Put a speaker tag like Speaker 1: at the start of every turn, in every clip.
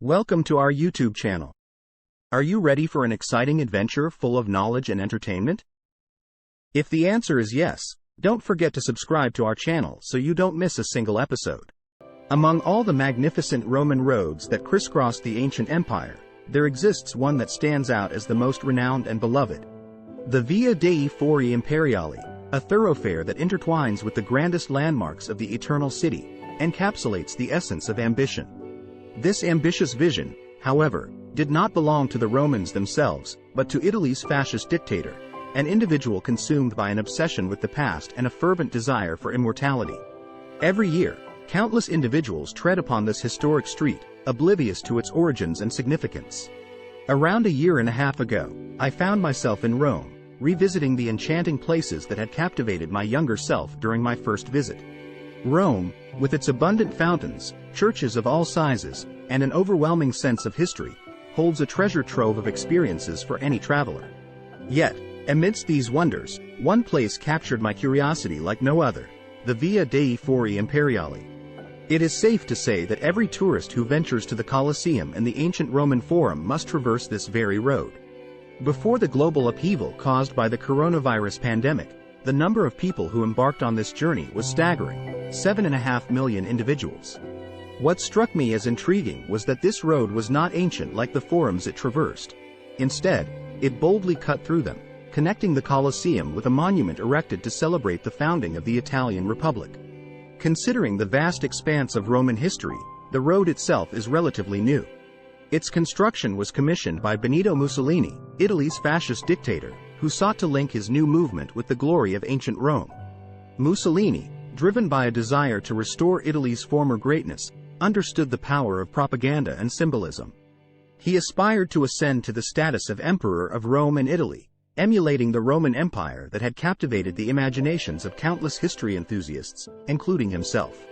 Speaker 1: Welcome to our YouTube channel. Are you ready for an exciting adventure full of knowledge and entertainment? If the answer is yes, don't forget to subscribe to our channel so you don't miss a single episode. Among all the magnificent Roman roads that crisscross the ancient empire, there exists one that stands out as the most renowned and beloved. The Via dei Fori Imperiali, a thoroughfare that intertwines with the grandest landmarks of the Eternal City, encapsulates the essence of ambition. This ambitious vision, however, did not belong to the Romans themselves, but to Italy's fascist dictator, an individual consumed by an obsession with the past and a fervent desire for immortality. Every year, countless individuals tread upon this historic street, oblivious to its origins and significance. Around a year and a half ago, I found myself in Rome, revisiting the enchanting places that had captivated my younger self during my first visit. Rome, with its abundant fountains, churches of all sizes, and an overwhelming sense of history, holds a treasure trove of experiences for any traveler. Yet, amidst these wonders, one place captured my curiosity like no other: the Via dei Fori Imperiali. It is safe to say that every tourist who ventures to the Colosseum and the ancient Roman Forum must traverse this very road. Before the global upheaval caused by the coronavirus pandemic, the number of people who embarked on this journey was staggering: 7.5 million individuals. What struck me as intriguing was that this road was not ancient like the forums it traversed. Instead, it boldly cut through them, connecting the Colosseum with a monument erected to celebrate the founding of the Italian Republic. Considering the vast expanse of Roman history, the road itself is relatively new. Its construction was commissioned by Benito Mussolini, Italy's fascist dictator, who sought to link his new movement with the glory of ancient Rome. Mussolini, driven by a desire to restore Italy's former greatness, understood the power of propaganda and symbolism. He aspired to ascend to the status of Emperor of Rome and Italy, emulating the Roman Empire that had captivated the imaginations of countless history enthusiasts, including himself.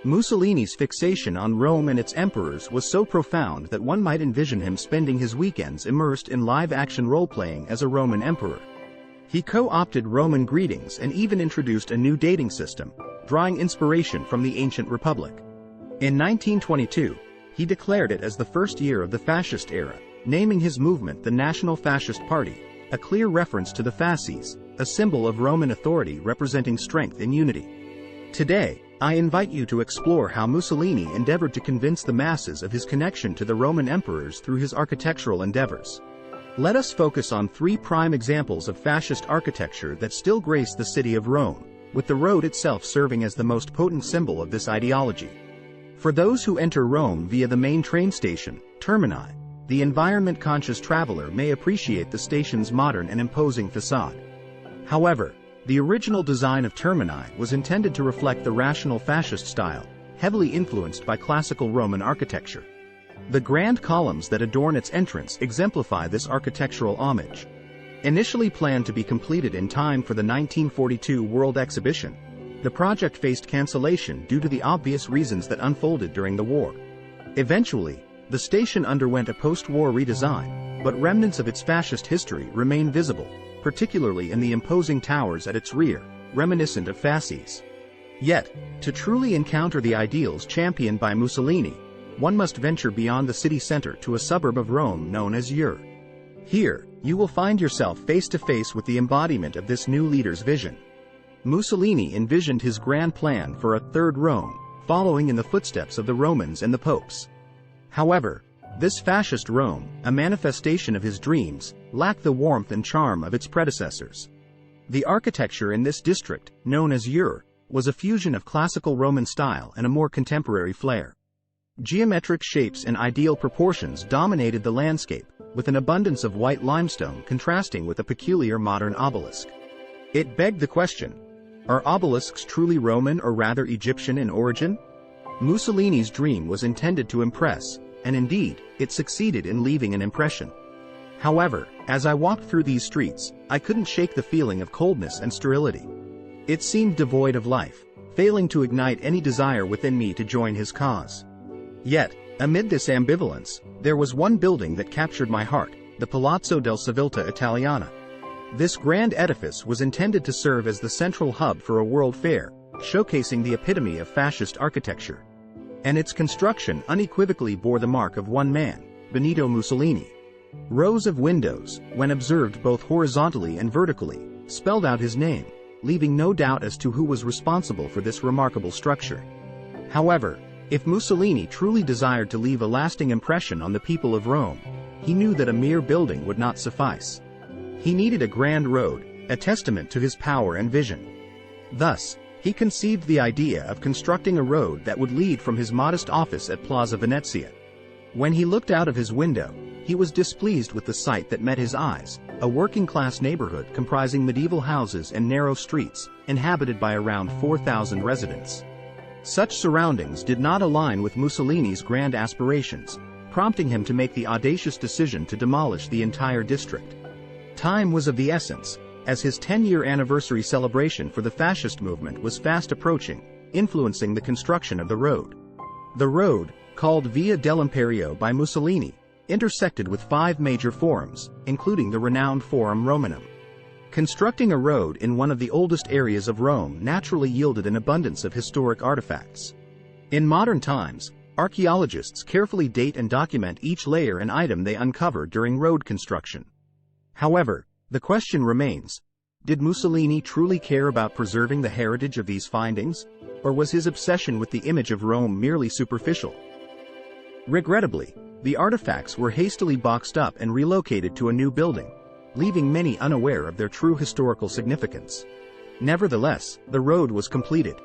Speaker 1: Mussolini's fixation on Rome and its emperors was so profound that one might envision him spending his weekends immersed in live-action role-playing as a Roman emperor. He co-opted Roman greetings and even introduced a new dating system, drawing inspiration from the ancient republic. In 1922, he declared it as the first year of the fascist era, naming his movement the National Fascist Party, a clear reference to the fasces, a symbol of Roman authority representing strength and unity. Today, I invite you to explore how Mussolini endeavored to convince the masses of his connection to the Roman emperors through his architectural endeavors. Let us focus on three prime examples of fascist architecture that still grace the city of Rome, with the road itself serving as the most potent symbol of this ideology. For those who enter Rome via the main train station, Termini, the environment-conscious traveler may appreciate the station's modern and imposing facade. However, the original design of Termini was intended to reflect the rational fascist style, heavily influenced by classical Roman architecture. The grand columns that adorn its entrance exemplify this architectural homage. Initially planned to be completed in time for the 1942 World Exhibition, the project faced cancellation due to the obvious reasons that unfolded during the war. Eventually, the station underwent a post-war redesign, but remnants of its fascist history remain visible, particularly in the imposing towers at its rear, reminiscent of fasces. Yet, to truly encounter the ideals championed by Mussolini, one must venture beyond the city center to a suburb of Rome known as Ur. Here, you will find yourself face to face with the embodiment of this new leader's vision. Mussolini envisioned his grand plan for a third Rome, following in the footsteps of the Romans and the popes. However, this fascist Rome, a manifestation of his dreams, lacked the warmth and charm of its predecessors. The architecture in this district, known as Ur, was a fusion of classical Roman style and a more contemporary flair. Geometric shapes and ideal proportions dominated the landscape, with an abundance of white limestone contrasting with a peculiar modern obelisk. It begged the question: are obelisks truly Roman or rather Egyptian in origin? Mussolini's dream was intended to impress, and indeed, it succeeded in leaving an impression. However, as I walked through these streets, I couldn't shake the feeling of coldness and sterility. It seemed devoid of life, failing to ignite any desire within me to join his cause. Yet, amid this ambivalence, there was one building that captured my heart: the Palazzo del Civilta Italiana. This grand edifice was intended to serve as the central hub for a world fair, showcasing the epitome of fascist architecture. and its construction unequivocally bore the mark of one man, Benito Mussolini. Rows of windows, when observed both horizontally and vertically, spelled out his name, leaving no doubt as to who was responsible for this remarkable structure. However, if Mussolini truly desired to leave a lasting impression on the people of Rome, he knew that a mere building would not suffice. He needed a grand road, a testament to his power and vision. Thus, he conceived the idea of constructing a road that would lead from his modest office at Plaza Venezia. When he looked out of his window, he was displeased with the sight that met his eyes, a working-class neighborhood comprising medieval houses and narrow streets, inhabited by around 4,000 residents. Such surroundings did not align with Mussolini's grand aspirations, prompting him to make the audacious decision to demolish the entire district. Time was of the essence, as his 10-year anniversary celebration for the fascist movement was fast approaching, influencing the construction of the road. The road, called Via dell'Imperio by Mussolini, intersected with 5 major forums, including the renowned Forum Romanum. Constructing a road in one of the oldest areas of Rome naturally yielded an abundance of historic artifacts. In modern times, archaeologists carefully date and document each layer and item they uncover during road construction. However, the question remains, did Mussolini truly care about preserving the heritage of these findings, or was his obsession with the image of Rome merely superficial? Regrettably, the artifacts were hastily boxed up and relocated to a new building, leaving many unaware of their true historical significance. Nevertheless, the road was completed.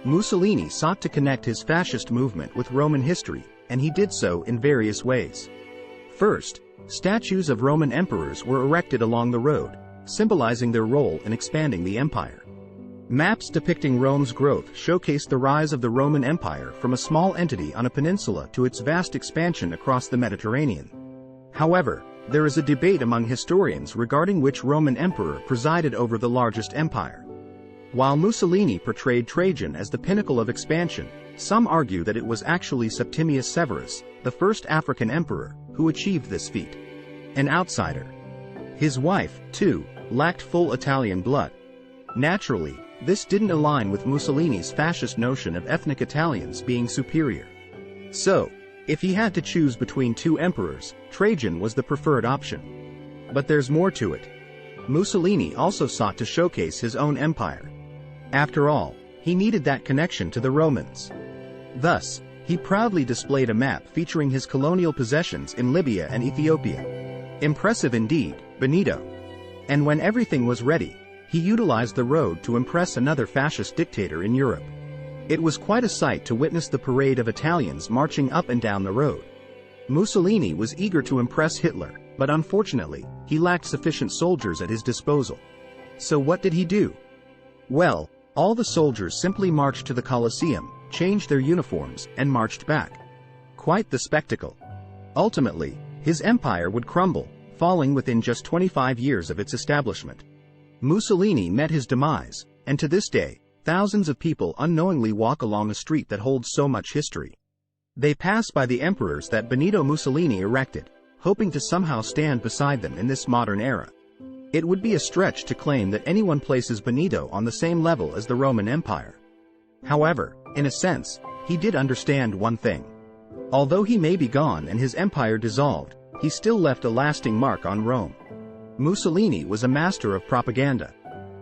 Speaker 1: Mussolini sought to connect his fascist movement with Roman history, and he did so in various ways. First, statues of Roman emperors were erected along the road, symbolizing their role in expanding the empire. Maps depicting Rome's growth showcased the rise of the Roman Empire from a small entity on a peninsula to its vast expansion across the Mediterranean. However, there is a debate among historians regarding which Roman emperor presided over the largest empire. While Mussolini portrayed Trajan as the pinnacle of expansion, some argue that it was actually Septimius Severus, the first African emperor, who achieved this feat. An outsider. His wife, too, lacked full Italian blood. Naturally, this didn't align with Mussolini's fascist notion of ethnic Italians being superior. So, if he had to choose between 2 emperors, Trajan was the preferred option. But there's more to it. Mussolini also sought to showcase his own empire. After all, he needed that connection to the Romans. Thus, he proudly displayed a map featuring his colonial possessions in Libya and Ethiopia. Impressive indeed, Benito. And when everything was ready, he utilized the road to impress another fascist dictator in Europe. It was quite a sight to witness the parade of Italians marching up and down the road. Mussolini was eager to impress Hitler, but unfortunately, he lacked sufficient soldiers at his disposal. So what did he do? Well, all the soldiers simply marched to the Colosseum, changed their uniforms, and marched back. Quite the spectacle. Ultimately, his empire would crumble, falling within just 25 years of its establishment. Mussolini met his demise, and to this day, thousands of people unknowingly walk along a street that holds so much history. They pass by the emperors that Benito Mussolini erected, hoping to somehow stand beside them in this modern era. It would be a stretch to claim that anyone places Benito on the same level as the Roman Empire. However, in a sense, he did understand one thing. Although he may be gone and his empire dissolved, he still left a lasting mark on Rome. Mussolini was a master of propaganda.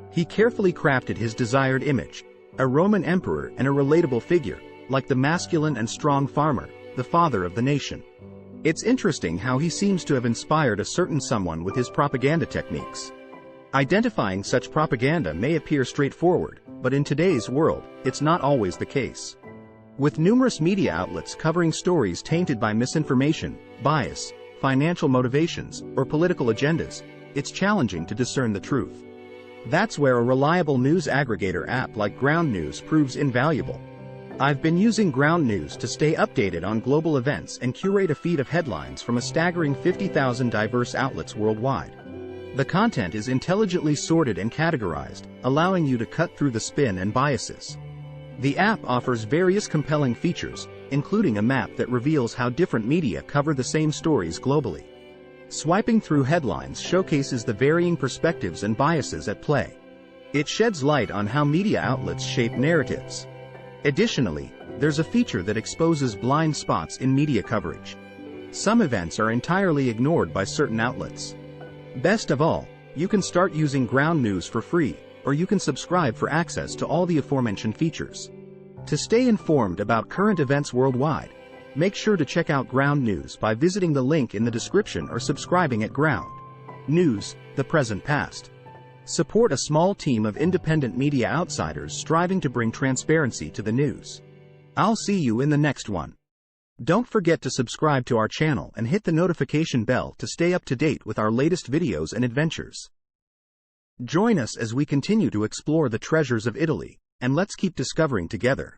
Speaker 1: He carefully crafted his desired image, a Roman emperor and a relatable figure, like the masculine and strong farmer, the father of the nation. It's interesting how he seems to have inspired a certain someone with his propaganda techniques. Identifying such propaganda may appear straightforward, but in today's world, it's not always the case. With numerous media outlets covering stories tainted by misinformation, bias, financial motivations, or political agendas, it's challenging to discern the truth. That's where a reliable news aggregator app like Ground News proves invaluable. I've been using Ground News to stay updated on global events and curate a feed of headlines from a staggering 50,000 diverse outlets worldwide. The content is intelligently sorted and categorized, allowing you to cut through the spin and biases. The app offers various compelling features, including a map that reveals how different media cover the same stories globally. Swiping through headlines showcases the varying perspectives and biases at play. It sheds light on how media outlets shape narratives. Additionally, there's a feature that exposes blind spots in media coverage. Some events are entirely ignored by certain outlets. Best of all, you can start using ground news for free, or you can subscribe for access to all the aforementioned features. To stay informed about current events worldwide, make sure to check out Ground News by visiting the link in the description or subscribing at Ground News, the present past. Support a small team of independent media outsiders striving to bring transparency to the news. I'll see you in the next one. Don't forget to subscribe to our channel and hit the notification bell to stay up to date with our latest videos and adventures. Join us as we continue to explore the treasures of Italy, and let's keep discovering together.